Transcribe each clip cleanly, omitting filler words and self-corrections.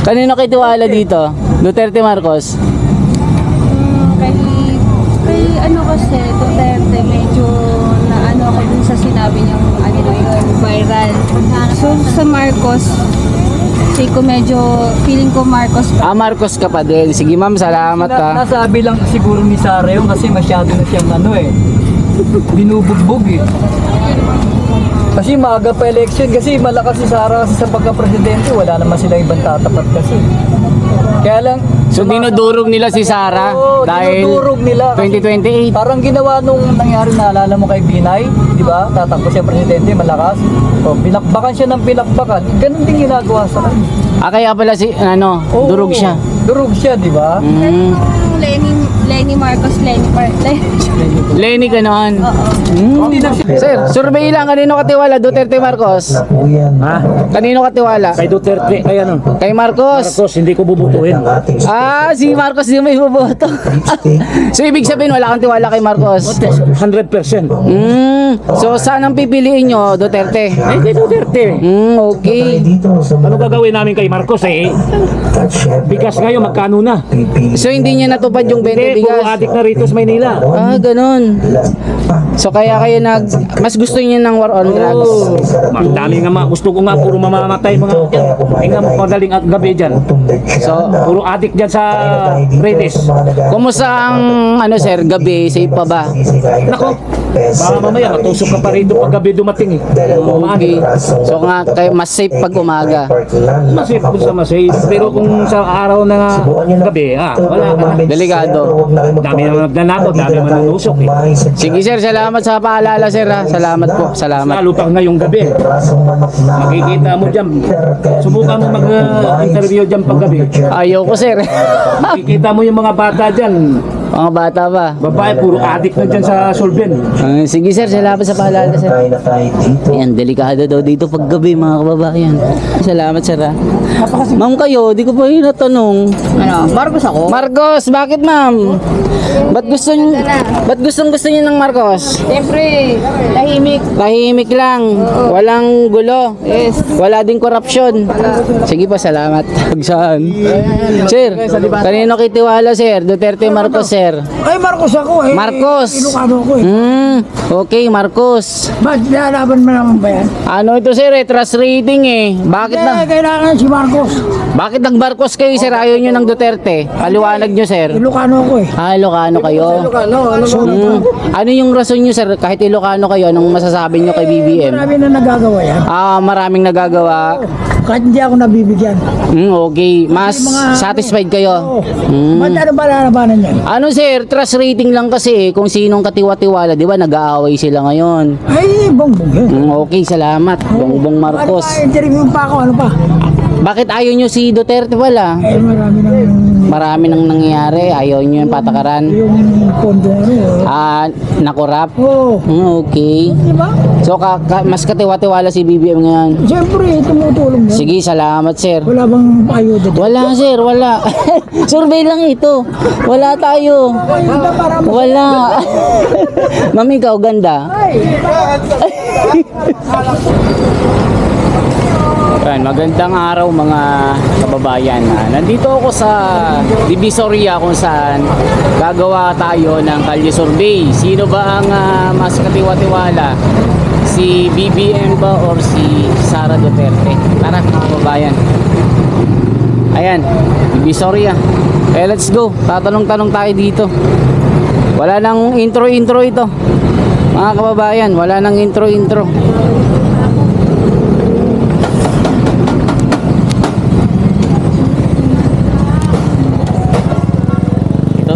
Kanino kayo tiwala dito? Duterte, Marcos? Kay ano kasi, Duterte, medyo na ano ako dun sa sinabi niyang ano na yun, viral. So sa Marcos, feeling ko Marcos pa. Marcos ka pa din. Sige ma'am, salamat ha. Nasabi lang siguro ni Sara yun kasi masyado na siyang binubugbog eh. Kasi maaga pa election kasi malakas si Sara sa pagka-presidente, wala naman sila ibang tatapat kasi. Kaya lang, So dinudurog nila si Sara dahil dinudurog nila 2028. Parang ginawa nung nangyari, naalala mo kay Binay, di ba? Tatakbo siya presidente, malakas. O, binakbakan siya ng binakbakan. Ganun din ginagawa sa kanya. Kaya pala si durog siya. Durog siya, di ba? Lenny Marcos, Lenny ka noon. Hindi na siya. Sir, survey lang, kanino katiwala? Duterte, Marcos? Ha? Kanino katiwala? Kay Duterte, kay ano? Kay Marcos. Marcos, hindi ko bubutuhin. Si Marcos di may boboto. So ibig sabihin wala kang tiwala kay Marcos. 100%. So saan ang pipiliin nyo? Duterte? Kay Duterte. Okay. Ano gagawin namin kay Marcos eh? Bigas ngayon, magkano na? So hindi niya natupad yung 20 Hindi, puro bigas? adik na rito sa Maynila. Ganun. So kaya kayo mas gusto niyo ng war on drugs? Dami nga gusto ko nga puro mamamatay mga dyan. Hindi nga madaling at gabi dyan. So Puro adik dyan sa Reyes. kumusta ang sir, gabi? Safe pa ba? Nako, baka mamaya matusok ka pa rito pag gabi dumating eh. Okay. So nga mas safe pag umaga. Masif kung sa masif. Pero kung sa araw na gabi, wala ka na. Delikado. Dami naman nagnanakaw, dami naman nanusok eh. Sige sir, salamat sa paalala sir ha. Salamat po, salamat. Lalo pag ngayong gabi. Makikita mo dyan. Subukan mo mag-interview dyan pag gabi. Ayoko sir. Makikita mo yung mga bata dyan. Mga bata ba? Babae, puro adik na dyan sa Solven. Sige sir, salamat sa paalala sir. Ayan, delikado daw dito pag gabi mga kababayan. Salamat sir ha. Ma'am kayo, di ko pa yun natanong. Marcos ako? Marcos, bakit ma'am? Ba't gusto niyo ng Marcos? Siyempre, tahimik. Tahimik lang, walang gulo. Yes. Wala ding korupsyon. Sige po, salamat. Saan? Sir, kanino kitiwala sir? Duterte, Marcos sir? Ay, Marcos ako eh. Marcos. Ilocano ako eh. Okay, Marcos. Ba't nilalaban mo naman ba yan? Ano ito sir trust rating eh. Bakit Kailangan si Marcos. bakit nag-Marcos kayo sir? Ayaw nyo ng Duterte? Paliwanag nyo sir. Ilocano ako eh. Ilocano kayo? Ano yung rason nyo sir? Kahit Ilocano kayo, anong masasabi nyo kay BBM? Marami na nagagawa yan. Maraming nagagawa. Kahit hindi ako nabibigyan. Okay, mas satisfied kayo? Ba't ano ba lalabanan yan? Ano sir, trust rating lang kasi kung sinong katiwa-tiwala, di ba nag-aaway sila ngayon. Ay, bongbong yun. Okay, salamat. Bongbong Marcos. Ano pa, interview pa ako, ano pa? Bakit ayaw nyo si Duterte wala? Eh, marami nang Marami nang nangyayari, ayaw nyo yung patakaran. yung pondo Nakurap? Oo. Okay. Di ba? So, mas katiwa-tiwala si BBM ngayon. Siyempre, tumutulong yan. Sige, salamat sir. Wala bang ayuda dito? Wala sir, wala. Survey lang ito. Wala tayo. Ayuda para mo. Wala. Mami, ikaw ganda. Yan, magandang araw mga kababayan. Nandito ako sa Divisoria kung saan gagawa tayo ng kalye survey. Sino ba ang mas katiwa-tiwala? Si BBM ba or si Sara Duterte? Tara mga kababayan. Ayan, Divisoria. Let's go. Tatanong-tanong tayo dito. Wala nang intro-intro ito. Mga kababayan, wala nang intro-intro.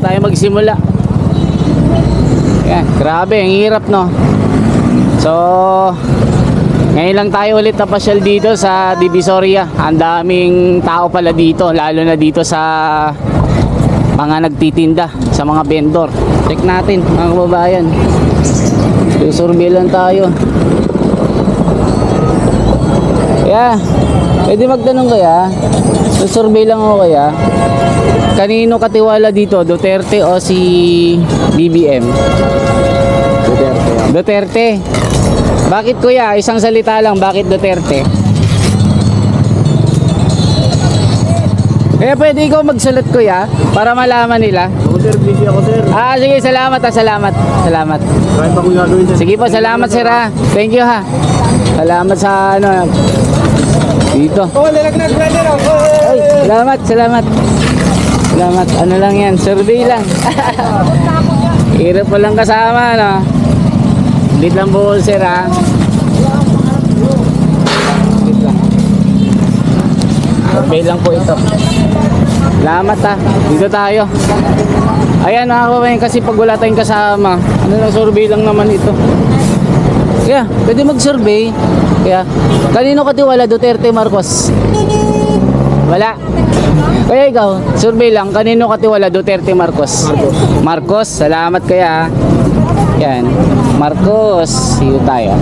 Tayo magsimula. Yan, grabe, ang hirap no. So, ngayon lang tayo ulit napasyal dito sa Divisoria. Ang daming tao pala dito, lalo na dito sa mga nagtitinda, sa mga vendor. Check natin mga kababayan. Survey lang tayo. Yeah, pwede magtanong kaya? Survey lang ako kaya. Kanino katiwala dito? Duterte o si BBM? Duterte. Duterte. Bakit kuya? Isang salita lang. Bakit Duterte? Kaya pwede ikaw magsulat kuya para malaman nila. Ako sir, busy ako sir. Sige, salamat salamat. Salamat. Kahit pa kung gagawin sir. Sige po, salamat sir ha. Thank you ha. Salamat sa ano. Dito. Oh, lalagnan brother. Ay, salamat, salamat. Salamat. Ano lang yan, survey lang. Hirap mo lang kasama, no? Hindi lang po sir ha. Wait lang. Survey lang po ito. Salamat ha. Dito tayo. Ayan mga kababayan, kasi pag wala tayong kasama, ano lang, survey lang naman ito. Kaya, pwede mag-survey. Kaya, kanino katiwala, Duterte, Marcos? Wala. Kaya ikaw, survey lang, kanino katiwala, Duterte, Marcos? Marcos, salamat kaya. Yan, Marcos, see you tayo.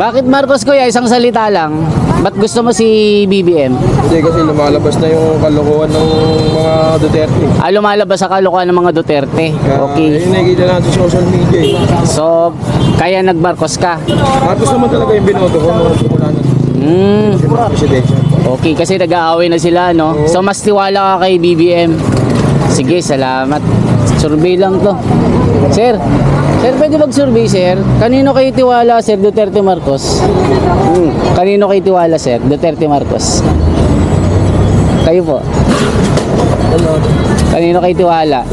Bakit Marcos kuya? Isang salita lang. Ba't gusto mo si BBM? Hindi kasi lumalabas na yung kalokohan ng mga Duterte. Lumalabas sa kalokohan ng mga Duterte. Okay. Yun nakikita natin sa social media eh. So, kaya nag-Marcos ka? Marcos naman talaga yung binoto ko nung simula na si mga presidensya. Okay, kasi nag-aaway na sila, no? So, mas tiwala ka kay BBM. Sige, salamat. Survey lang to. Sir, pwede mag-survey, sir? Kanino kayo tiwala, sir? Duterte, Marcos? Kanino kayo tiwala, sir? Duterte, Marcos? Kayo po. Kanino kayo tiwala?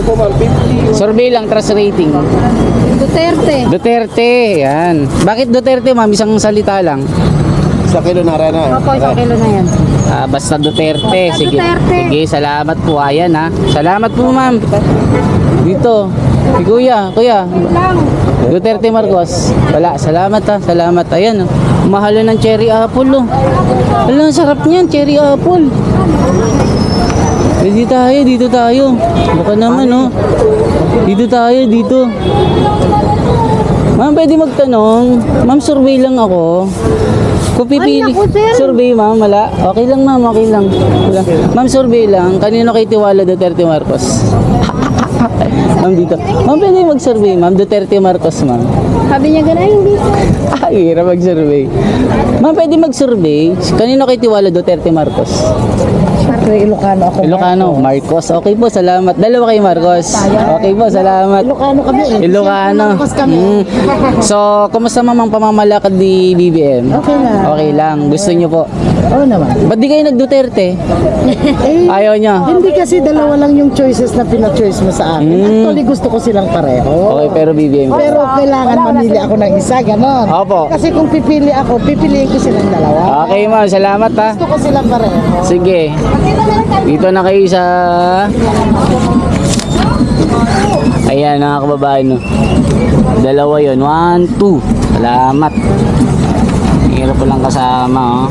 Survey lang, trust rating. Duterte. Duterte, yan. Bakit Duterte, ma'am? Isang salita lang. Sa kilonara na. Opo, isang kilo na yan. Basta Duterte. Basta Sige. Duterte. Sige, salamat po. Ayan ha. Salamat po, ma'am. Dito. Si kuya. Lang. Duterte, Marcos. Wala. Salamat ha. Salamat. Ayan. Mahal ng cherry apple. Oh. Alam, sarap niyan. Cherry apple. Dito tayo. Baka naman, oh. Dito tayo, dito. Ma'am, pwede magtanong. Ma'am, survey lang ako. Kung pipili. Ay, naku, sir. Survey, ma'am. Wala. Okay lang, ma'am. Okay lang. Wala. Ma'am, survey lang. Kanino kayo tiwala, Duterte, Marcos? Ma'am, dito. Ma'am, pwede mag-survey, ma'am. Duterte, Marcos, ma'am. Sabi niya gano'n, hindi. Hirap mag-survey. Ma'am, pwede mag-survey. Kanino kayo tiwala, Duterte, Marcos? Siyempre, Ilocano ako. Ilocano, Marcos. Okay po, salamat. Dalawa kayo, Marcos. Okay po, salamat. Ilocano kami eh. Ilocano. Marcos kami. So, kumusta mamang pamamalakad ni BBM? Okay lang. Okay lang. Gusto niyo po. Oo naman. Ba't di kayo nag-Duterte? Eh, Ayaw niyo? hindi kasi dalawa lang yung choices na pina-choice mo sa akin. Actually, gusto ko silang pareho. Okay, pero BBM. Pero kailangan mamili ako ng isa, ganon. Opo. Kasi kung pipili ako, pipiliin ko silang dalawa. Okay, ma'am. Salamat ha. Gusto ko silang pareho. Sige. Dito na kayo sa... Ayan, mga kababayan. No? Dalawa yun. 1, 2. Salamat. Hirap ko lang kasama. Oh.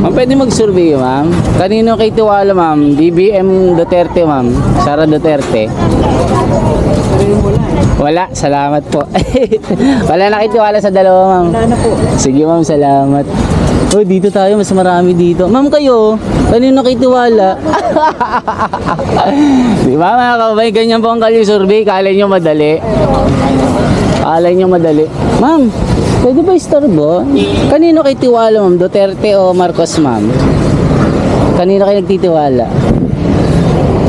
Ma'am, pwede mag-survey, ma'am. Kanino kayo tiwala, ma'am? BBM Duterte, ma'am. Sara Duterte. Wala. Salamat po. Wala na kayo tiwala sa dalawa, ma'am. Wala na po. Sige, ma'am. Salamat. Oh, dito tayo. Mas marami dito. Ma'am, kayo, kanino kayo tiwala? Di ba, mga kabay? Ganyan po ang kalye survey. Kala nyo madali. Kala nyo madali. Ma'am, pwede ba istorbo? Kanino kayo tiwala, ma'am? Duterte o Marcos, ma'am? Kanino kayo nagtitiwala?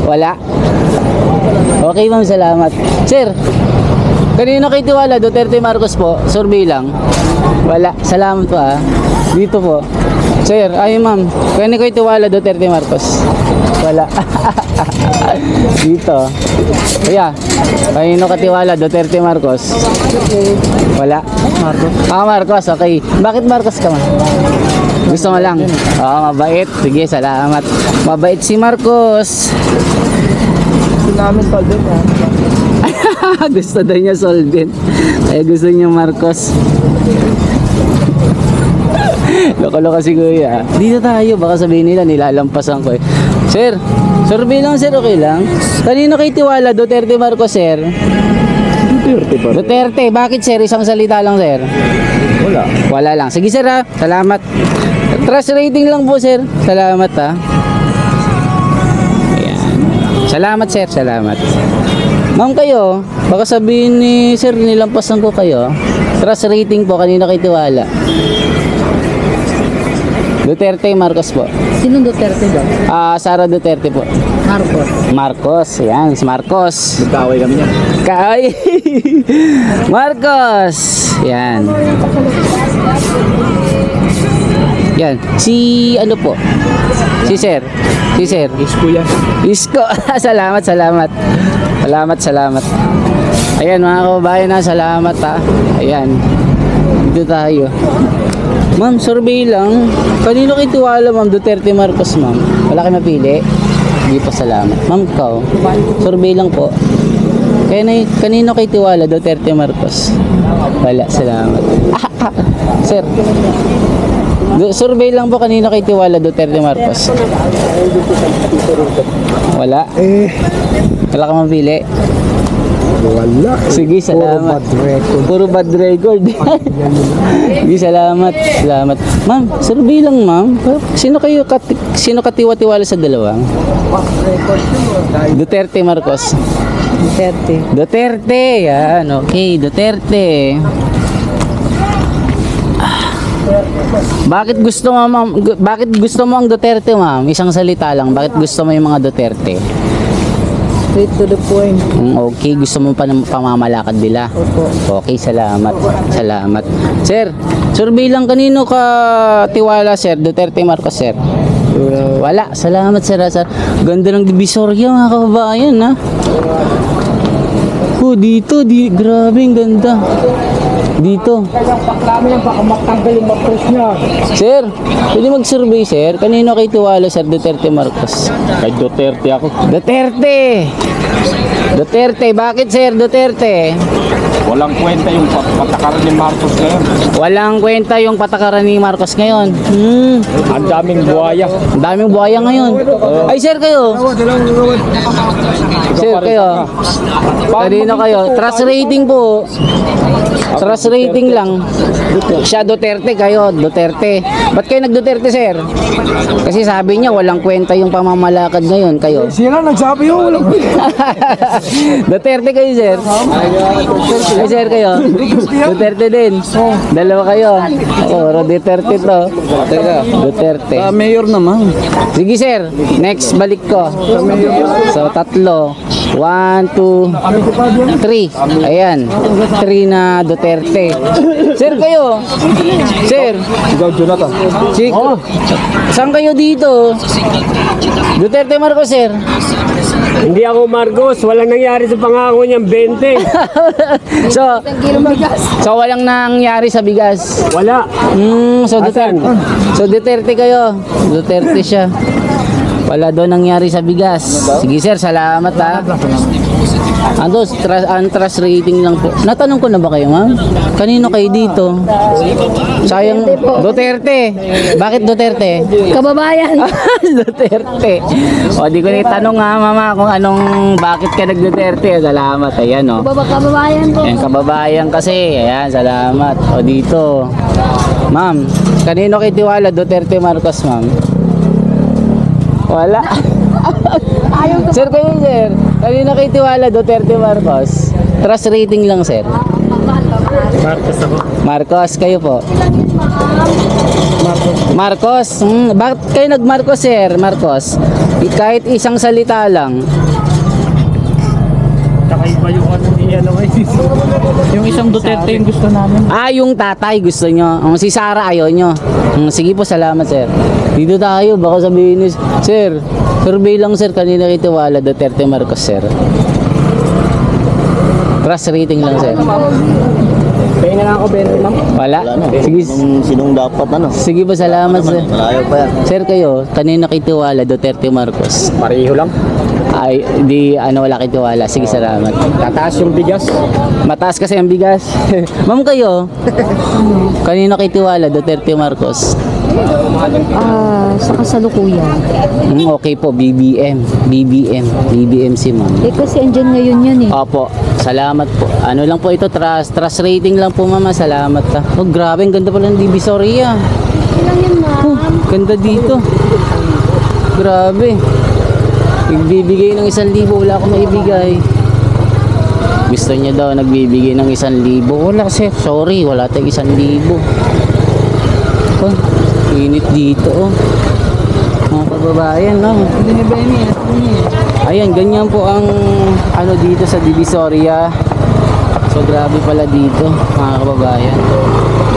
Wala? Okay, ma'am. Salamat. Sir, kanino kayo tiwala? Duterte, Marcos po? Survey lang. Wala. Salamat po, ah. Dito po. Sir, ay ma'am. Kanino kayo tiwala? Duterte, Marcos? Wala. Dito. Kuya, kanino ka tiwala? Duterte, Marcos? Wala. Marcos. Marcos. Okay. Bakit Marcos ka, ma'am? Gusto mo lang? Oo, mabait. Sige, salamat. Mabait si Marcos. Gusto namin solvent ha. Gusto daw niya solvent. Ay gusto niya Marcos. Loko-loko si kuya. Dito tayo. Baka sabihin nila nilalampasan ko eh. Sir, survey lang sir. Okay lang. Kanino kayo tiwala? Duterte, Marcos, sir? Duterte pa. Duterte. Bakit sir? Isang salita lang sir. Wala. Wala lang. Sige sir ha. Salamat. Trust rating lang po sir. Salamat ha. Ayan. Salamat sir. Salamat. Ma'am kayo, baka sabihin ni sir nilampasan ko kayo. Trust rating po. Kanino kayo tiwala? Duterte, Marcos po. Sinong Duterte daw? Sara Duterte po. Marcos. Marcos, yan, si Marcos. Kaway kami niya. Kaay. Marcos. Yan. Yan. Si ano po? Si Sir. Si Sir. Isko yan. Isko. Salamat, salamat. Salamat, salamat. Ayan mga kababayan na, salamat ha. Ayan. Dito tayo. Ma'am, survey lang. Kanino kayo tiwala, ma'am? Duterte, Marcos, ma'am? Wala kayo mapili? Hindi po, salamat. Ma'am, ikaw? Survey lang po. Kanino kayo tiwala? Duterte, Marcos? Wala, salamat. Sir, survey lang po, kanino kayo tiwala? Duterte, Marcos? Wala? Wala ka mapili? Wala. Sige, salamat. Puro bad record. Sige, salamat. Salamat. Ma'am, survey lang, ma'am. Sino katiwa-tiwala sa dalawa? Duterte, Marcos. Duterte. Duterte, yan. Okay, Duterte. Bakit gusto mo, ma'am? Bakit gusto mo ang Duterte, ma'am? Isang salita lang. Bakit gusto mo yung mga Duterte? Straight to the point. Okay, gusto mo pa ng pamamalakad nila? Opo. Okay, salamat. Salamat. Sir, survey lang, kanino ka tiwala, sir? Duterte, Marcos, sir? Wala. Salamat, sir. Ganda ng Divisoria, mga kababayan, ha? Dito, grabe, ang ganda. Dito. Sir, pwede mag-survey, sir. Kanino kayo tiwala, sir? Duterte, Marcos? Kay Duterte ako. Duterte! Duterte, bakit, sir? Duterte? Walang kwenta yung patakaran ni Marcos ngayon. Walang kwenta yung patakaran ni Marcos ngayon. Ang daming buhaya. Ang daming buhaya ngayon. Ay, sir, kayo. Sir, kayo. Kanino kayo? Trust rating po. Trust rating lang. Siya Duterte, kayo Duterte. Ba't kayo nag-Duterte, sir? Kasi sabi niya walang kwenta yung pamamalakad ngayon, kayo. Sila nagsabi yung walang kwenta. Duterte kayo, sir. Ay, sir, kayo. Duterte din. Dalawa kayo. Duterte to. Duterte. Mayor naman. Sige, sir. Next, balik ko. So, 3. 1, 2, 3. Ayan. 3 na Duterte. Sir, kayo. Sir. Ikaw, Jonathan. Chico. Saan kayo dito? Duterte, Marcos, sir. Hindi ako Marcos, walang nangyari sa pangako niyang 20. So walang nangyari sa bigas. Wala. So Duterte. So Duterte kayo. Duterte siya. Wala doon nangyari sa bigas. Sige, sir, salamat ha. Ang trust rating lang po. Natanong ko na ba kayo, ma'am? Kanino kayo dito? Sayang. Duterte. Bakit Duterte? Kababayan. Duterte. O, di ko na itanong nga, mama, kung bakit ka nag-Duterte. Salamat. Ayan, o. Kababayan po. Ayan, kababayan kasi. Ayan, salamat. O, dito. Ma'am, kanino kayo tiwala? Duterte, Marcos, ma'am? Wala. Sir, kayo, sir. Kanino kayo tiwala? Duterte, Marcos? Trust rating lang, sir. Marcos ako. Marcos, kayo po. Marcos. Bakit kayo nag-Marcos, sir? Marcos. Kahit isang salita lang. Kakaiba yung ano niya lang eh. Yung isang Duterte yung gusto namin. Yung tatay gusto nyo. Si Sara ayaw nyo. Sige po, salamat, sir. Dito tayo, baka sabihin ni sir, survey lang, sir, kanina kayo tiwala, Duterte, Marcos, sir. Trust rating lang, sir. Kaya na lang ako 20, ma'am. Wala? Sige, Sinong dapat ano? sige po, salamat, sir. Malayo pa yan. Sir, kayo, kanina kayo tiwala, Duterte, Marcos? Pareho lang. Ay, wala kayo tiwala. Sige, salamat. Tataas yung bigas. Mataas kasi ang bigas. Ma'am, kayo, kanina kayo tiwala, Duterte, Marcos? Sa kasalukuyan. Okay po, BBM si ma'am. Kasi andyan ngayon yun eh. Opo, salamat po. Ano lang po ito, trust rating lang po, mama. Salamat ta. Oh, grabe, ang ganda pala ng Divisoria. Ilang yun, ma'am? Ganda dito. Grabe. Nagbibigay ng 1,000, wala akong maibigay. Gusto niya daw nagbibigay ng 1,000. Wala, sir. Sorry, wala tayong 1,000. Oh, Init dito, oh. Mga kababayan, no? Ayan, ganyan po ang ano dito sa Divisoria. So grabe pala dito, mga kababayan.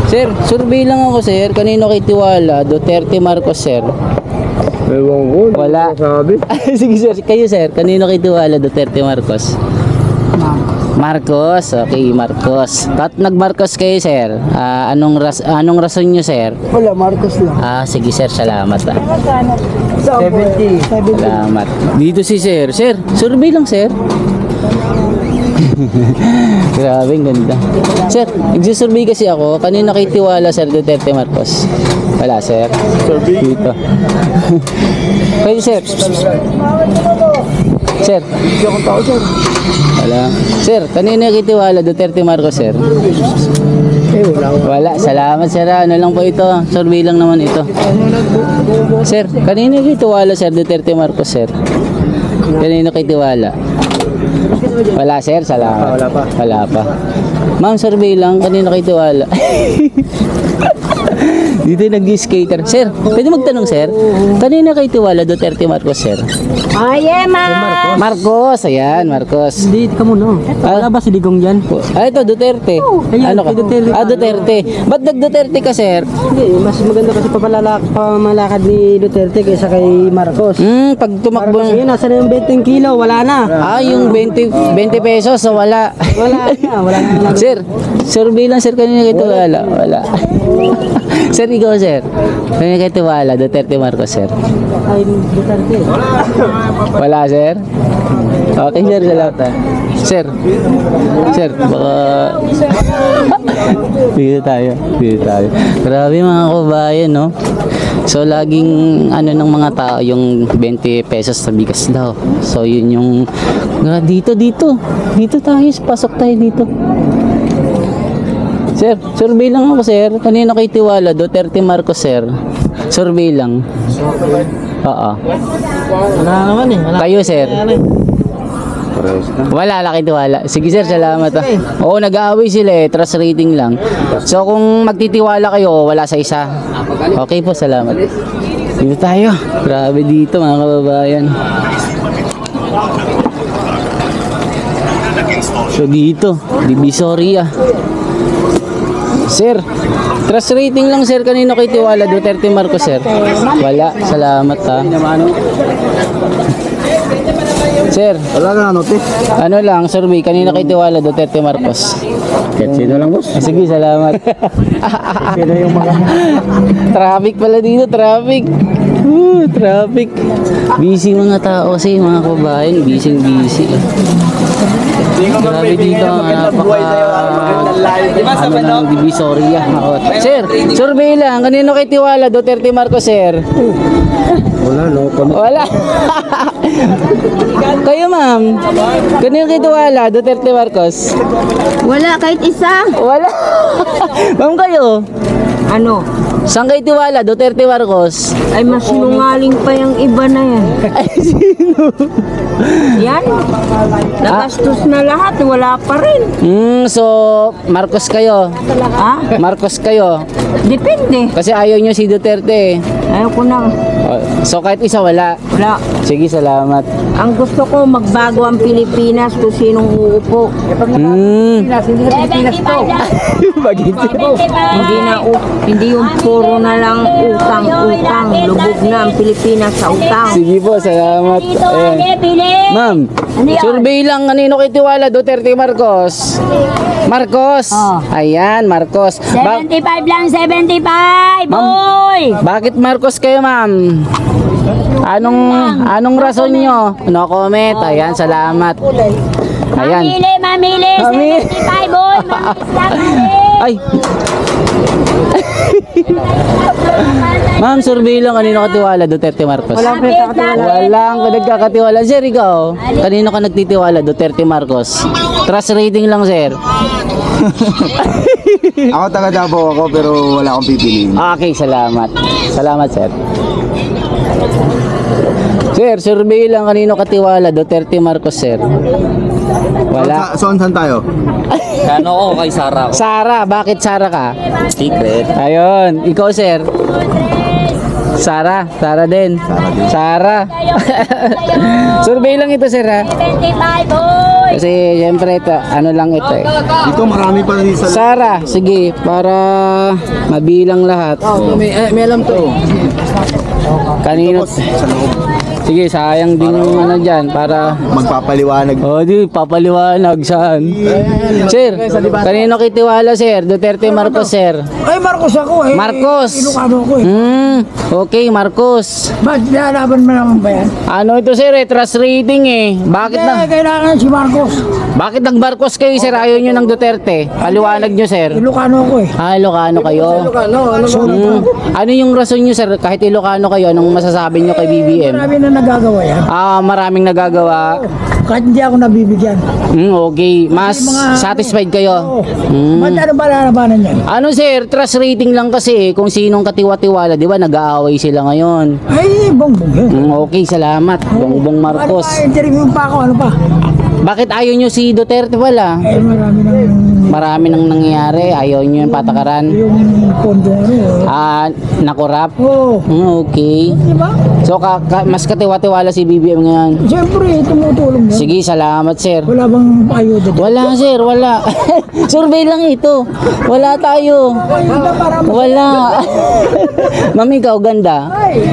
Sir, survey lang ako, sir. Kanino kay tiwala? Duterte, Marcos, sir. Ewan ko. Wala. Sabi. Sige, sir. Kayo, sir. Kanino kay tiwala? Duterte, Marcos? Marcos. Okay, Marcos. Kat nag-Marcos kayo, sir. Anong rason nyo, sir? Wala, Marcos lang. Sige, sir. Salamat. 70. Salamat. Dito si sir. Sir, survey lang, sir. Grabe, ang ganda. Sir, nagsisurvey kasi ako. Kanina kay tiwala, sir, Duterte, Marcos? Wala, sir. Survey? Dito. Kayo, sir. Sir. Hindi akong tao, sir. Wala. Sir, kanina kay tiwala, Duterte, Marcos, sir? Wala. Salamat, sir. Ano lang po ito? Survey lang naman ito. Sir, kanina kay tiwala, sir, Duterte, Marcos, sir? Kanina kay tiwala? Wala, sir. Salamat. Wala pa. Ma'am, survey lang. Kanina kay tiwala? Dito nag-skater. Sir, pwede magtanong, sir? Kanina kay tiwala, Duterte, Marcos, sir? Marcos. Ayan, Marcos. Hindi ka muna. Wala ba si Digong dyan? Ito, Duterte. Ano ka? Duterte. Duterte. Ba't nag-Duterte ka, sir? Hindi, mas maganda kasi pamalakad ni Duterte kaysa kay Marcos. Pag tumakbo. Ngayon, nasa na yung 20 kilo, wala na. Yung 20 pesos, so wala. Wala na. Sir, survey lang, sir, kanina kay tiwala. Wala. Sir, ikaw, sir. Kanina kay tiwala, Duterte, Marcos, sir? Ay, Duterte. Wala, sir? Okay, sir, salamat. Sir, baka... Dito tayo. Grabe, mga kabayan, no? So, laging, ng mga tao, yung 20 pesos sa bigas daw. So, yun yung... Dito tayo, pasok tayo dito. Sir, survey lang ako, sir. Kanina kay tiwala, Duterte, Marcos, sir? Survey lang. Oo. Wala naman eh. Kayo, sir? Wala, laki tiwala. Sige, sir, salamat. Oo, nag-aaway sila eh. Trust rating lang. So, kung magtitiwala kayo, wala sa isa. Okay po, salamat. Dito tayo. Grabe dito, mga kababayan. So, dito. Divisoria. Sir, trust rating lang, sir. Kanino kay tiwala, Duterte, Marcos, sir? Wala, salamat, ha. Sir, Wala ka ano, te? ano lang, survey, kanina kay tiwala, Duterte, Marcos? Kahit sino lang, boss. Sige, salamat. Sino yung mga... Traffic pala dito, traffic. Traffic. Busy mga tao kasi, mga kabayan, busy. Grabe dito, ng Divisoria. Sir, survey lang, kanino kay tiwala, Duterte, Marcos, sir? Wala, no? Wala. Kayo, ma'am, kanino kay tiwala, Duterte, Marcos? Wala kahit isa. Wala. Ma'am, kayo? Ano? Saan kayo tiwala, Duterte, Marcos? Ay, mas sinungaling pa yung iba na yan. Ay, sino? Yan. Nagastos na lahat. Wala pa rin. So, Marcos kayo. Ha? Marcos kayo. Depende. Kasi ayaw nyo si Duterte. Ayaw ko na. So, kahit isa wala. Wala. Sige, salamat. Ang gusto ko, magbago ang Pilipinas kung sinong uupo. Hindi yung puro na lang utang. Lubog na ang Pilipinas sa utang. Sige po, salamat. Ayan. Ma'am, survey lang, kanino kay tiwala, Duterte, Marcos? Marcos? Ayan, Marcos. 75 lang, 75, boy! Bakit Marcos kayo, ma'am? Anong rason nyo? No comment. Ayan, salamat. Ayan. Mamili, 75, boy! Ay. Ma'am, survey lang, kanino ka tiwala, Duterte, Marcos? Walang nagkakatiwala. Sir, ikaw? Kanino ka nagtitiwala, Duterte, Marcos? Trust rating lang, sir. Ako taga Davao ako, pero wala akong pipiliin. Okay, salamat. Salamat, sir. Sir, survey lang, kanino ka tiwala, Duterte, Marcos, sir? Wala. Saan tayo? Kano ko kay Sara. Sara, bakit Sara ka? Secret. Ayun, ikaw, sir? Sara din. Sara. Survey lang ito, sir, ha? Kasi siyempre ito, ano lang ito eh. Dito marami pa rin sa Sara, sige, para mabilang lahat. May alam to. Kanino? Sige, sayang din yung ano dyan para... magpapaliwanag. Oh, di, papaliwanag saan? Sir, kanino kitiwala, sir? Duterte, Marcos, sir? Ay, Marcos ako eh. Marcos! Ilocano ako eh. Okay, Marcos. Ba't nilalaban mo naman ba yan? Ano ito, sir, eh? Trust rating, eh. Kailangan si Marcos. Bakit nag-Marcos kayo, sir? Ayaw nyo ng Duterte? Paliwanag nyo, sir. Ilocano ako eh. Ah, Ilocano kayo? Ano yung rason nyo, sir? Kahit Ilocano kayo, anong masasabi nyo kay BBM? Marami na nagagawa yan. Ah, maraming nagagawa. Kahit hindi ako nabibigyan. Okay. Mas satisfied kayo? Ba't ano ba lalabanan yan? Ano, sir? Trust rating lang kasi kung sinong katiwa-tiwala, di ba? Nag-aaway sila ngayon. Ay, bongbong yun. Okay, salamat. Bongbong Marcos. Ano pa, interview pa ako, ano pa? Bakit ayaw nyo si Duterte wala? Eh, Marami nang nangyayari. Ayaw nyo yung patakaran. yung pondo ano eh. Ah, nakurap? Oo. Okay. Diba? So, mas katiwa-tiwala si BBM ngayon. Siyempre, tumutulong yan. Sige, salamat, sir. Wala bang ayuda doon? Wala, sir. Wala. Survey lang ito. Wala tayo. Ayuda para Wala. Mami, ikaw ganda. Ay,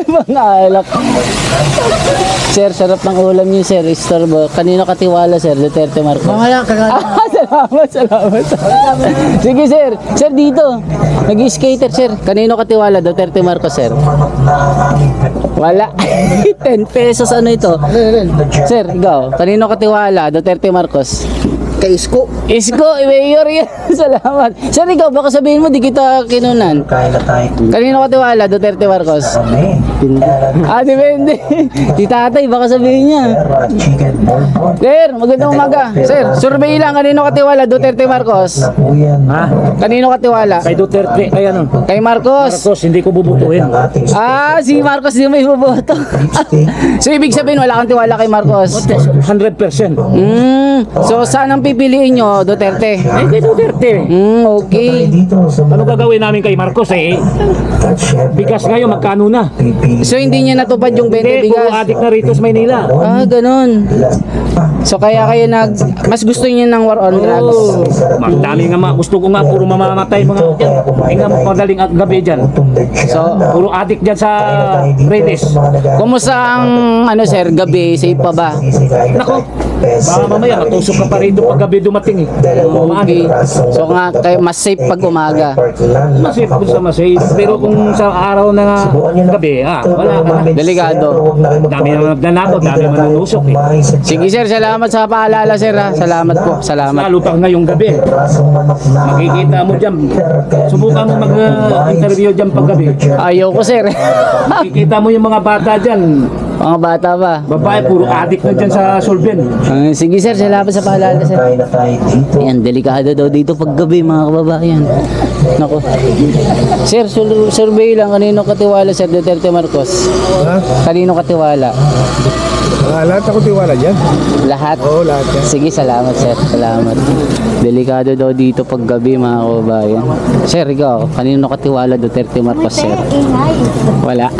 mga alak. Sir, sarap ng ulam niyo, sir. Istorbo. Kanino katiwala, sir? Duterte, Marcos. mamaya kagana. Salamat. Sige, sir. Sir, dito. Nag-skater, sir. Kanino katiwala? Duterte, Marcos, sir. Wala. 10 pesos, ano ito? Sir, ikaw. Kanino katiwala? Duterte, Marcos. Kay Isko. Isko, mayor yan. Salamat. Sir, ikaw, baka sabihin mo, di kita kinunan. Kanino katiwala? Duterte, Marcos. Ah, depende. Si tatay, baka sabihin niya. Sir, magandang umaga. Sir, survey lang. Kanino katiwala? Duterte, Marcos. Ha? Kanino katiwala? Kay Duterte, kay ano? Kay Marcos. Marcos, hindi ko bubutuhin. Ah, si Marcos di may boboto. So, ibig sabihin, wala kang tiwala kay Marcos. 100%. So, saan ang pipiliin nyo? Duterte? Eh, kay Duterte. Okay. Ano gagawin namin kay Marcos eh? Bigas ngayon, magkano na? So, hindi niya natupad yung 20 Hindi, puro bigas? adik na rito sa Maynila. Ah, ganun. So, kaya kayo mas gusto niyo ng war on drugs? Dami nga gusto ko nga, puro mamamatay mga dyan. Ay nga, madaling gabi dyan. So, Puro adik dyan sa Reyes. kumusta ang, sir, gabi? Safe pa ba? Nako, baka mamaya matusok ka pa rito pag gabi dumating eh. Okay. So, kayo mas safe pag umaga. Masif kung sa masif. Pero kung sa araw na gabi, wala ka na. Delikado. Dami naman nagnanakaw, dami manunusok eh. Sige, sir. Salamat sa paalala, sir. Ha? Salamat po. Salamat. Lalo pag ngayong gabi. Makikita mo dyan. Subukan mo mag-interview dyan pag gabi. Ayaw ko, sir. Makikita mo yung mga bata dyan. Mga bata ba? Babae, puro adik na dyan sa Solven. Sige, sir. Salamat sa paalala, sir. Ayan, delikado daw dito pag gabi, mga kababayan. Nako. Sir, survey lang. Kanino katiwala, sir? Duterte, Marcos? Kanino katiwala? Lahat ako tiwala dyan. Lahat? Oo, lahat yan. Sige, salamat, sir. Salamat. Delikado daw dito pag gabi, mga kababayan. Sir, ikaw, kanino katiwala? Duterte, Marcos, sir? Wala.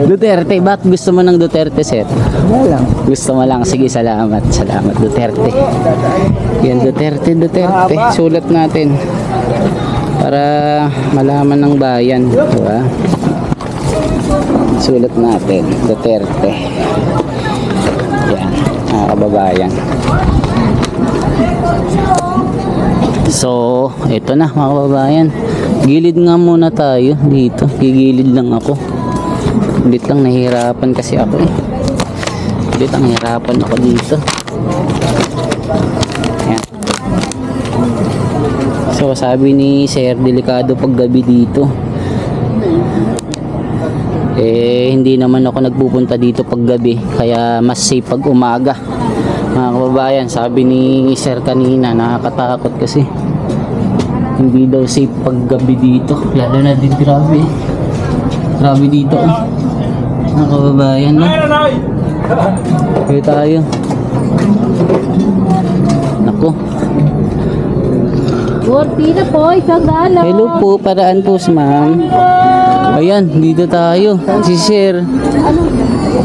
Duterte, ba't gusto mo ng Duterte, sir? Wala lang. Gusto mo lang. Sige, salamat. Salamat, Duterte. Yan, Duterte. Sulat natin. Para malaman ng bayan. Diba? Sulat natin. Duterte. Yan, mga kababayan. So, ito na, mga kababayan. Gilid nga muna tayo dito. Gigilid lang ako. Ulit lang, nahihirapan kasi ako eh. Ulit lang, nahihirapan ako dito. Ayan. So, sabi ni Sir, delikado pag gabi dito. Eh, hindi naman ako nagpupunta dito pag gabi. Kaya mas safe pag umaga. Mga kababayan, sabi ni Sir kanina, nakakatakot kasi. Hindi daw safe pag gabi dito. Lalo na din, grabe. Grabe dito. Mga kababayan, no? Kaya tayo. Naku. Gortina po, $1. Hello po, paraan po, ma'am. Ayan, dito tayo. Si Sir.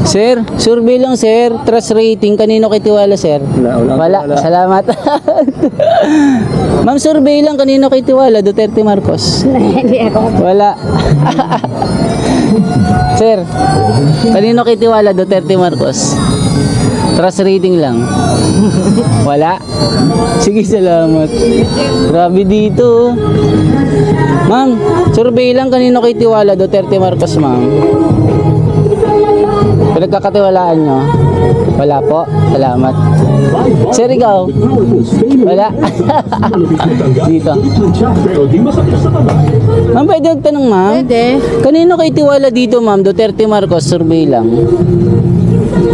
Sir, survey lang, sir. Trust rating. Kanino kay tiwala, sir? Wala. Salamat. Ma'am, survey lang. Kanino kay tiwala? Duterte, Marcos? Wala. Sir, kanino kay tiwala? Duterte, Marcos? Trust rating lang. Wala. Sige, salamat. Grabe dito. Ma'am, survey lang. Kanino kay tiwala? Duterte, Marcos, ma'am? Pinagkakatiwalaan nyo? Wala po. Salamat. Sir, ikaw? Wala. Dito. Ma'am, pwede magtanong, ma'am? Pwede. Kanino kay tiwala dito, ma'am? Duterte, Marcos, survey lang.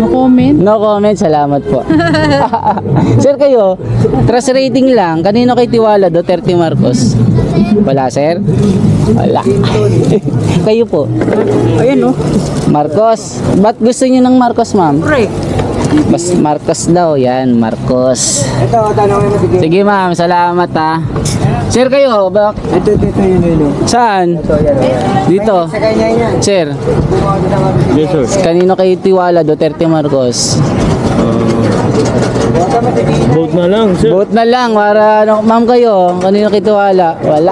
No comment. No comment, salamat po. Sir, kayo, trust rating lang. Kanino kay tiwala? Duterte, Marcos? Wala, sir? Wala. Kayo po? Ayan, no? Marcos. Ba't gusto niyo ng Marcos, ma'am? Pre. Mas Marcos daw, yan, Marcos. Ito, tanongin mo. Sige, ma'am, salamat ha. Sir, kayo, Ito, yun. saan? Dito. Sa kanya yan. Sir, Yes, sir. kanino kayo tiwala? Duterte, Marcos? Vote na lang, sir. Vote na lang, para ano, ma'am kayo, kanino kayo tiwala? Wala.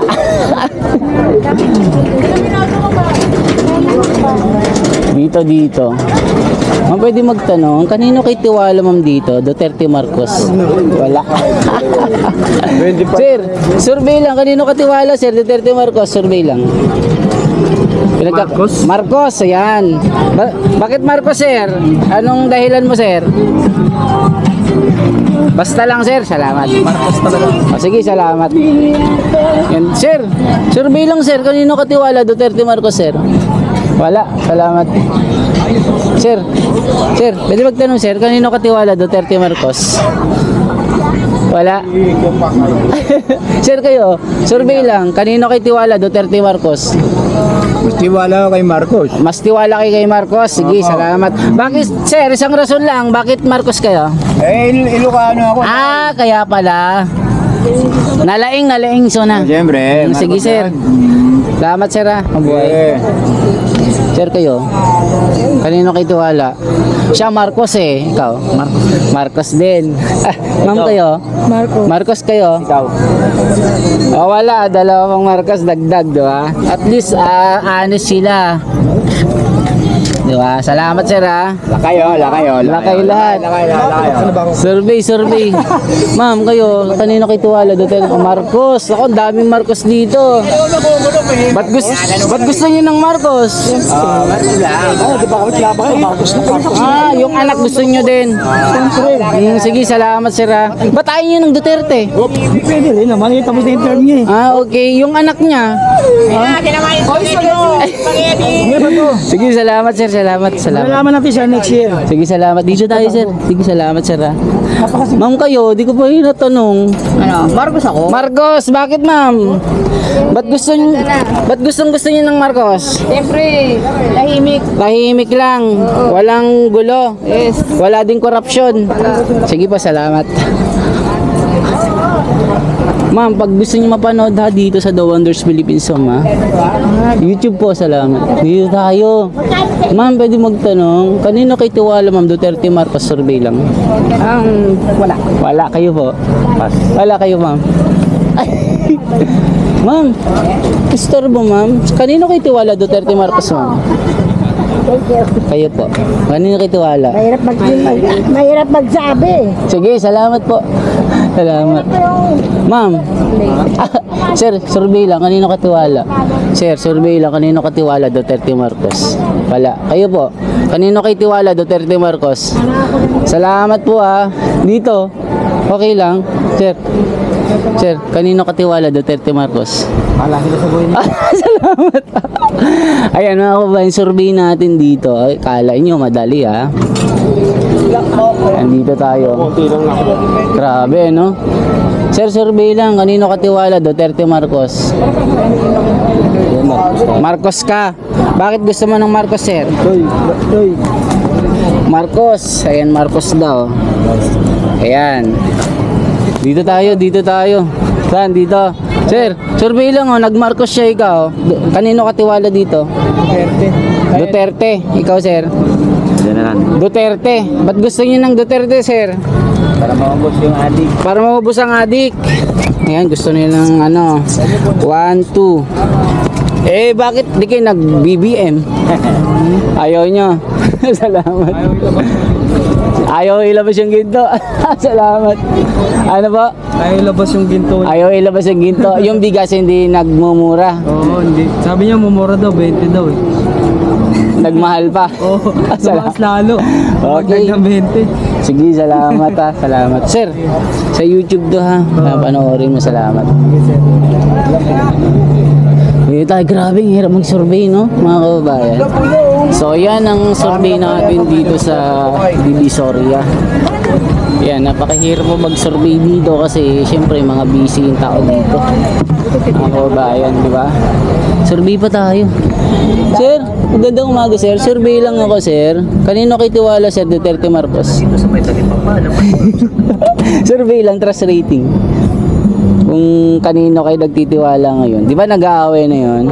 Dito. Ma'am, pwede magtanong, kanino kayo tiwala, ma'am, dito? Duterte, Marcos? Wala. Sir, survey lang, kanino ka tiwala, sir? Duterte, Marcos? Survey lang. Marcos? Marcos, ayan. Bakit Marcos, sir? Anong dahilan mo, sir? Basta lang, sir. Salamat. Marcos talaga. Sige, salamat. Yan. Sir, survey lang, sir. Kanino ka tiwala? Duterte, Marcos, sir? Wala. Salamat. Sir, pwede magtanong, sir. Kanino ka tiwala? Duterte, Marcos? Wala. Sir, kayo, survey lang. Kanino kay tiwala? Duterte, Marcos? Mas tiwala ko kay Marcos. Mas tiwala kay Marcos. Sige, salamat. Bakit, sir, isang rason lang. Bakit Marcos kayo? Ilocano ako. Ah, kaya pala. Nalaing sona. Siyempre. Sige, sir. Salamat, sir, ha. Mabuhay. Sir, kayo, kanino kayo tiwala? Siya Marcos eh. Ikaw? Marcos din. Ma'am, kayo? Marcos kayo? Ikaw. Oh, wala. Dalawang Marcos dagdag, di ba? At least, honest sila. Di ba? Salamat, sir, ha. Lakayo. Lakay lahat. Survey. Ma'am, kayo, kanino kayo tiwala? Duterte, Marcos. Ako, daming Marcos dito. Ba't gusto niyo ng Marcos? Yung anak gusto niyo din. Sige, salamat, sir, ha. Ba't ayaw niyo ng Duterte? Pwede rin naman. Tapos na yung term niya eh. Okay. Yung anak niya? Sige, salamat, sir. Salamat. Nalaman natin siya next year. Sige, salamat. Dito tayo, sir. Sige, salamat, sir, ha. Ma'am, kayo, di ko pa yun natanong. Marcos ako. Marcos, bakit, ma'am? Ba't gusto niyo ng Marcos? Siyempre, tahimik. Tahimik lang. Walang gulo. Yes. Wala ding korupsyon. Sige po, salamat. Ma'am, pag gusto niyo mapanood ha dito sa The Wonders Philippines Song, ha? YouTube po, salamat. Dito tayo. Ma'am, pwede magtanong, kanino kay tiwala, ma'am? Duterte, Marcos, survey lang. Wala. Wala kayo po. Wala kayo, ma'am. Ma'am, istorbo, ma'am. Kanino kay tiwala, Duterte, Marcos, ma'am? Kayo po. Kanino kay tiwala? Mahirap magsabi. Sige, salamat po. Salamat. Ma'am. Sir, survey lang. Kanino katiwala? Sir, survey lang. Kanino katiwala? Duterte, Marcos? Wala. Kayo po. Kanino kay tiwala? Duterte, Marcos? Salamat po, ha. Dito. Okay lang. Sir, kanino katiwala? Duterte, Marcos? Salamat. Ayan, mga kababayan, survey natin dito. Ay, kala nyo madali, ha. Andito tayo. Grabe, no? Sir, survey lang. Kanino katiwala? Duterte, Marcos? Marcos ka. Bakit gusto mo ng Marcos, sir? Marcos. Ayan, Marcos daw. Ayan. Dito tayo. Saan? Dito. Sir, survey lang oh, nag-Marcos siya ikaw. Kanino katiwala dito? Duterte. Ikaw, sir? Duterte. Ba't gusto niyo ng Duterte, sir? Para maubos yung adik. Para maubos ang adik. Ayan, gusto niyo ng ano, 1, 2. Eh, bakit di kayo nag-BBM? Ayaw nyo. Salamat. Ayaw ilabas yung ginto. Salamat. Ano ba? Ayaw ilabas yung ginto. Ayaw ilabas yung ginto. Yung bigas hindi nagmumura. Oo, hindi. Sabi niya mumura daw, 20 daw eh. Nagmahal pa. Oo, Salamat. mas lalo. Okay. Magdagdag 20. Sige, salamat ha. Salamat. Sir, sa YouTube do ha. Panoorin mo, salamat. Eh, tayo, grabe, ang hirap mag-survey, no, mga kababayan. So, yan ang survey natin dito sa Divisoria. Yan, napakahirap mo mag-survey dito kasi syempre mga busy yung tao dito. Mga kababayan, di ba? Survey pa tayo. Sir, magandang umaga, sir. Survey lang ako, sir. Kanino kayo tiwala, sir? Duterte, Marcos? Survey lang, trust rating. Kung kanino kayo nagtitiwala ngayon. Di ba nag-aaway na yun?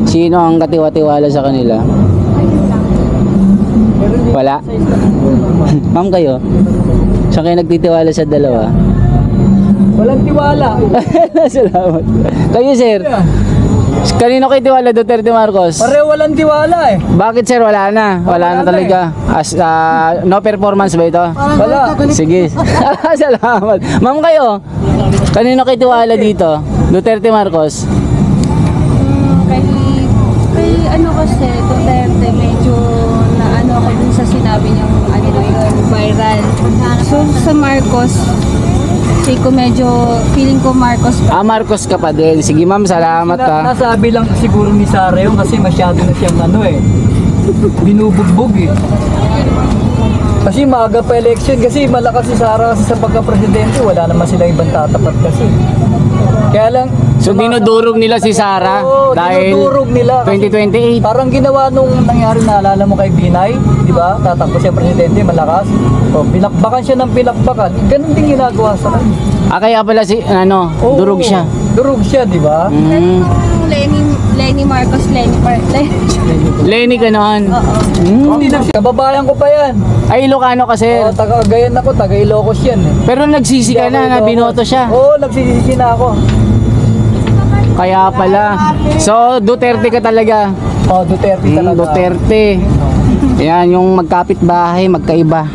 Sino ang katiwa-tiwala sa kanila? Wala? Ma'am kayo? Saan kayo nagtitiwala sa dalawa? Walang tiwala. Salamat. Kayo, sir? Kanino kayo tiwala, Duterte, Marcos? Pareho walang tiwala eh. Bakit, sir? Wala na. Wala na talaga. No performance ba ito? Wala. Sige. Salamat. Ma'am kayo? Kanino kayo tiwala dito? Duterte, Marcos? Kay ano kasi, Duterte, medyo na ano ako dun sa sinabi niyang ano yun, viral. So sa Marcos, feeling ko Marcos pa. Marcos ka pa din. Sige, ma'am. Salamat ha. Nasabi lang siguro ni Sara yun kasi masyado na siyang ano eh. Binubugbog eh. Kasi maaga pa election kasi malakas si Sara kasi sa pagka-presidente wala naman sila ibang tatapat kasi. Kaya lang So, dinudurog nila si Sara Oo, dahil dinudurog nila. 2028. parang ginawa nung nangyari, naalala mo kay Binay, di ba? Tatakbo siya presidente, malakas. O, pinakbakan siya ng pinakbakan. Ganun din ginagawa sa kanya. Kaya pala si, Oo, durog siya. Durog siya, di ba? Mm. Lenny Marcos, Lenny ka noon. Hindi na siya. Kababayan ko pa yan. Ay, Ilocano ka, sir. O, taga-Gayan ako, taga-Ilocos yan eh. Pero nagsisi ka na binoto siya. Oo, nagsisisi na ako. Kaya pala. So, Duterte ka talaga. Oh, Duterte talaga. Duterte. Yan, yung magkapit bahay, magkaiba.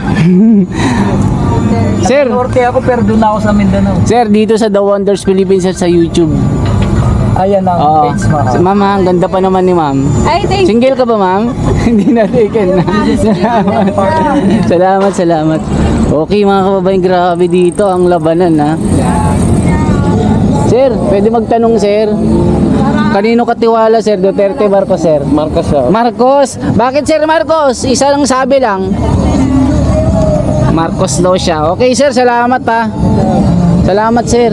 Sir, Norte ako pero doon ako sa Mindanao. sir, dito sa The Wonders Philippines at sa YouTube. Ayan ang Oo. page mo. Mama, ang ganda pa naman ni ma'am. Ay, thank you. Single ka ba, ma'am? Hindi na taken na. Salamat. Okay, mga kababayan, grabe dito ang labanan, ha. Sir, pwede magtanong, sir. Kanino katiwala, sir? Duterte, Marcos, sir? Marcos siya. Marcos. Bakit, sir, Marcos? Isa lang sabi lang. Marcos daw siya. Okay, sir, salamat, ha. Salamat, sir.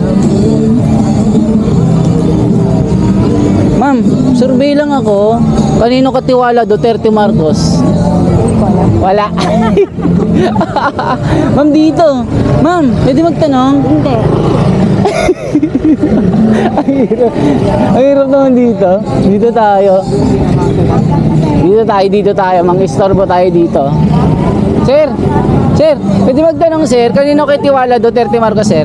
Ma'am, survey lang ako. Kanino katiwala, Duterte, Marcos? Wala. Ma'am, dito. Ma'am, pwede magtanong? Hindi. Ang hirap naman dito. Dito tayo. Dito tayo. Mang-istorbo tayo dito. Sir, pwede magtanong, sir. Kanino kayo tiwala, Duterte, Marcos, sir?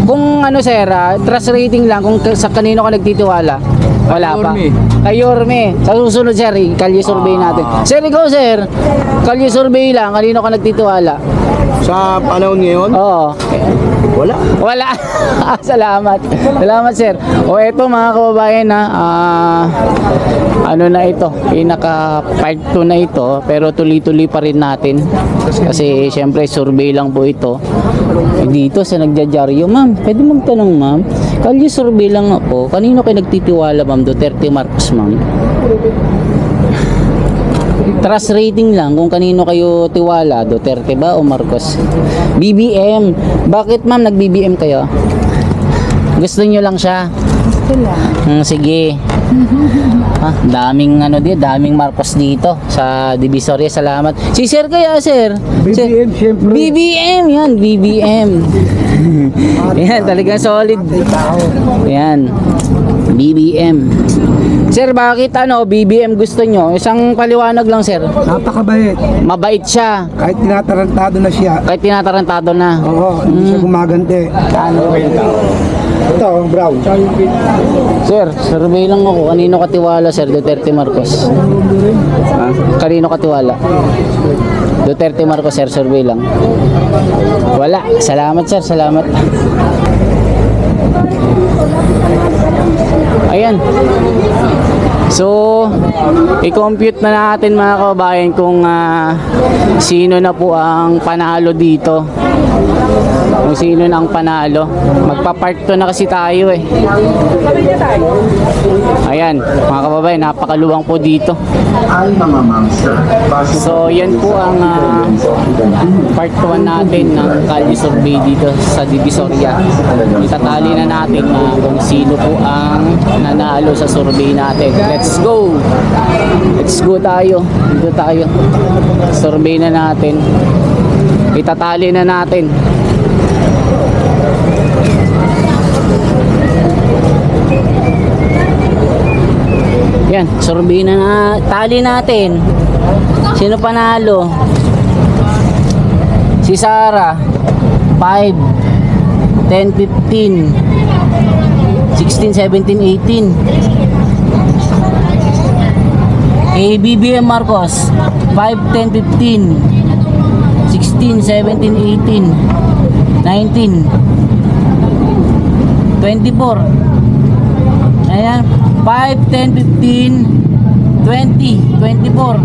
Kung ano, sir, trust rating lang, kung sa kanino ka nagtitiwala. Wala pa. Kay Yorme. Sa susunod, sir, kalye survey natin. Sir, ikaw, sir, kalye survey lang, kanino ka nagtitiwala? Sa panahon ngayon, Oo. wala. Salamat, sir. O eto, mga kababayan, ano na ito, pinaka part 2 na ito, pero tuloy-tuloy pa rin natin kasi syempre survey lang po ito. Dito sa nagjajaryo, ma'am, pwede magtanong, ma'am, kalye survey lang ako, kanino kayo nagtitiwala, ma'am? Duterte, Marcos, ma'am? Trust rating lang kung kanino kayo tiwala, Duterte ba o Marcos? BBM. Bakit, ma'am, nag-BBM kayo? Gusto nyo lang siya? Gusto lang. Sige. Daming ano din, daming Marcos dito sa Divisoria. Salamat. Si Sir kaya, Sir? BBM, syempre. BBM, yan, BBM. Yan, talagang solid. Yan. BBM. Sir, bakit BBM gusto nyo? Isang paliwanag lang, Sir. Napakabait. Mabait siya. Kahit tinatarantado na siya. Kahit tinatarantado na. Oo, hindi siya gumaganti. Ito, brown. Sir, survey lang ako. Kanino katiwala, Sir? Duterte Marcos. Kanino katiwala? Duterte Marcos, Sir. Survey lang. Wala. Salamat, Sir. Salamat. Ayan. So, i-compute na natin mga kababayan kung sino na po ang panalo dito. Kung sino na ang panalo. Magpa-part 2 na kasi tayo eh. Ayan, mga kababayan, napakaluwang po dito. So, yan po ang part 1 natin ng Kalye Survey dito sa Divisoria. Itatali na natin kung sino po ang nanalo sa survey natin. Let's go! Let's go tayo. Dito tayo. Survey na natin. Itatali na natin. Yan, survey na tali natin. Sino panalo? Si Sara 5 10 15 16 17 18. BBM Marcos 5 10 15 16 17 18 19 24. Ayan, 5, 10, 15, 20, 24.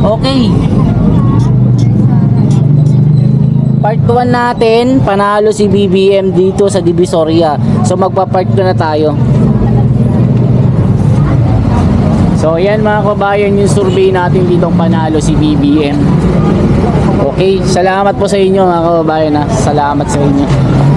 Okay. Part 1 natin, panalo si BBM dito sa Divisoria. So magpa-part 2 na tayo. So ayan mga kabayan, yung survey natin dito panalo si BBM. Okay, salamat po sa inyo mga kababayan. Salamat sa inyo.